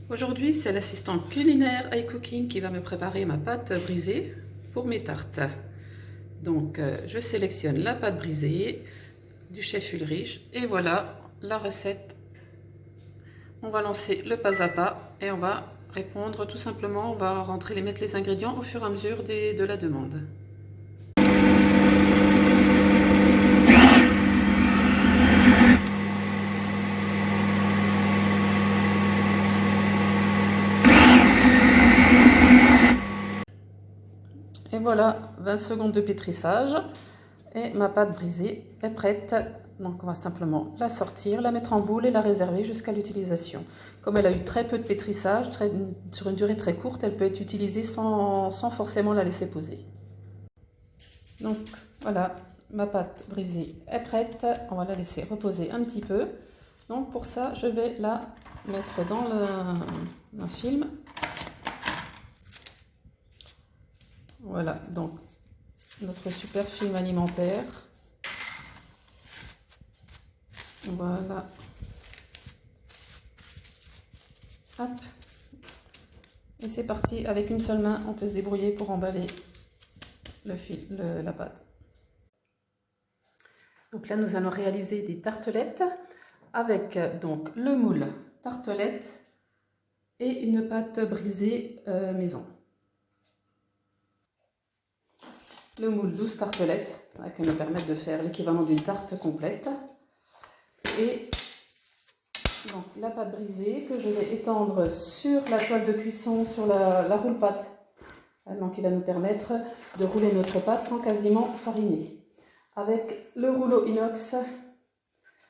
Aujourd'hui, c'est l'assistante culinaire iCooking qui va me préparer ma pâte brisée pour mes tartes. Donc, je sélectionne la pâte brisée du chef Ulrich et voilà la recette. On va lancer le pas à pas et on va répondre tout simplement, on va mettre les ingrédients au fur et à mesure de la demande. Et voilà, 20 secondes de pétrissage et ma pâte brisée est prête. Donc on va simplement la sortir, la mettre en boule et la réserver jusqu'à l'utilisation. Comme elle a eu très peu de pétrissage, sur une durée très courte, elle peut être utilisée sans forcément la laisser poser. Donc voilà, ma pâte brisée est prête. On va la laisser reposer un petit peu. Donc pour ça, je vais la mettre dans un film. Voilà, donc notre super film alimentaire. Voilà. Hop. Et c'est parti. Avec une seule main, on peut se débrouiller pour emballer la pâte. Donc là, nous allons réaliser des tartelettes avec donc le moule tartelette et une pâte brisée maison. Le moule 12 tartelettes qui nous permettent de faire l'équivalent d'une tarte complète. Et donc la pâte brisée que je vais étendre sur la toile de cuisson, sur la roule-pâte. Donc il va nous permettre de rouler notre pâte sans quasiment fariner. Avec le rouleau inox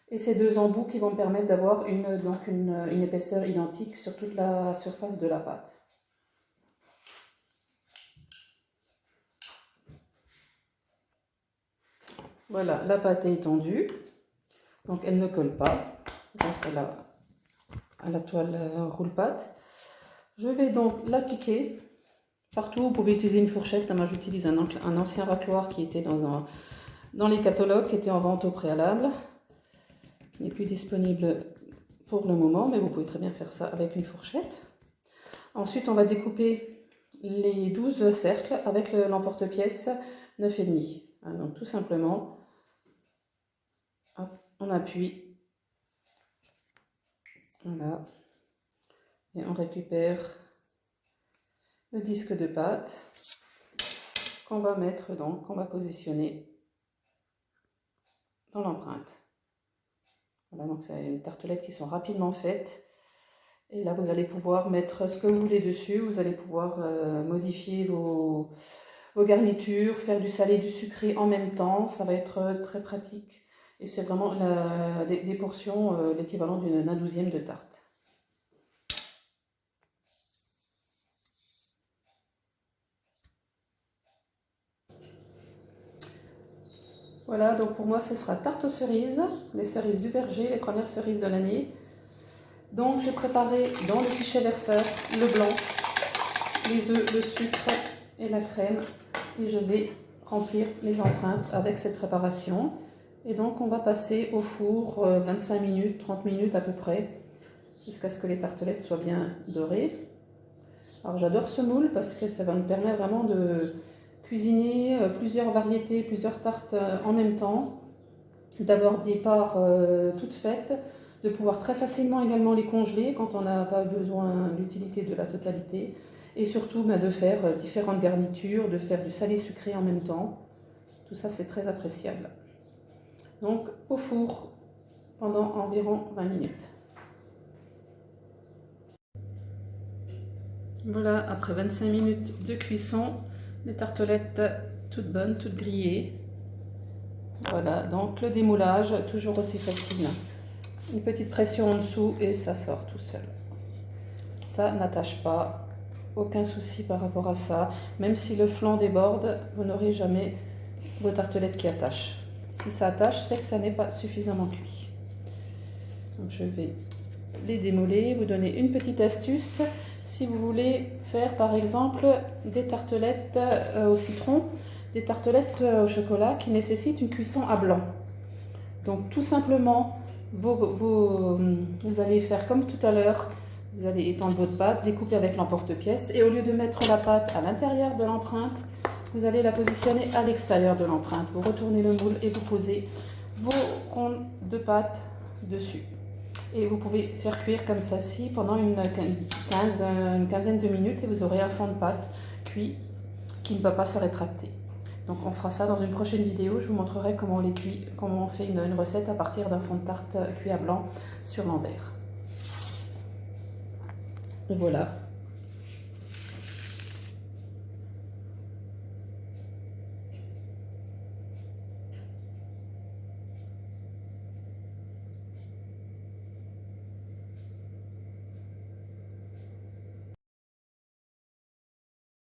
et ces deux embouts qui vont me permettre d'avoir une épaisseur identique sur toute la surface de la pâte. Voilà, la pâte est étendue, donc elle ne colle pas grâce à la toile roule-pâte. Je vais donc l'appliquer partout. Vous pouvez utiliser une fourchette. Moi, j'utilise un ancien racloir qui était dans les catalogues, qui était en vente au préalable, qui n'est plus disponible pour le moment, mais vous pouvez très bien faire ça avec une fourchette. Ensuite, on va découper les 12 cercles avec l'emporte-pièce 9,5. Donc tout simplement, on appuie, voilà, et on récupère le disque de pâte qu'on va mettre qu'on va positionner dans l'empreinte. Voilà, donc c'est une tartelette qui sont rapidement faites. Et là, vous allez pouvoir mettre ce que vous voulez dessus. Vous allez pouvoir modifier vos garnitures, faire du salé, du sucré en même temps. Ça va être très pratique. Et c'est vraiment des portions, l'équivalent d'un 12e de tarte. Voilà, donc pour moi, ce sera tarte aux cerises, les cerises du verger, les premières cerises de l'année. Donc j'ai préparé dans le pichet verseur le blanc, les œufs, le sucre et la crème. Et je vais remplir les empreintes avec cette préparation. Et donc on va passer au four 25 minutes, 30 minutes à peu près, jusqu'à ce que les tartelettes soient bien dorées. Alors j'adore ce moule parce que ça va me permettre vraiment de cuisiner plusieurs variétés, plusieurs tartes en même temps, d'avoir des parts toutes faites, de pouvoir très facilement également les congeler quand on n'a pas besoin de l'utilité de la totalité, et surtout de faire différentes garnitures, de faire du salé sucré en même temps. Tout ça, c'est très appréciable. Donc au four pendant environ 20 minutes. Voilà, après 25 minutes de cuisson, les tartelettes toutes bonnes, toutes grillées. Voilà, donc le démoulage, toujours aussi facile. Une petite pression en dessous et ça sort tout seul. Ça n'attache pas, aucun souci par rapport à ça. Même si le flanc déborde, vous n'aurez jamais vos tartelettes qui attachent. Si ça attache, c'est que ça n'est pas suffisamment cuit. Donc je vais les démouler, vous donner une petite astuce. Si vous voulez faire par exemple des tartelettes au citron, des tartelettes au chocolat qui nécessitent une cuisson à blanc. Donc tout simplement, vous allez faire comme tout à l'heure, Vous allez étendre votre pâte, découper avec l'emporte-pièce et au lieu de mettre la pâte à l'intérieur de l'empreinte, vous allez la positionner à l'extérieur de l'empreinte. Vous retournez le moule et vous posez vos ronds de pâte dessus. Et vous pouvez faire cuire comme ceci pendant une quinzaine de minutes et vous aurez un fond de pâte cuit qui ne va pas se rétracter. Donc on fera ça dans une prochaine vidéo. Je vous montrerai comment on les cuit, comment on fait une recette à partir d'un fond de tarte cuit à blanc sur l'envers. Et voilà.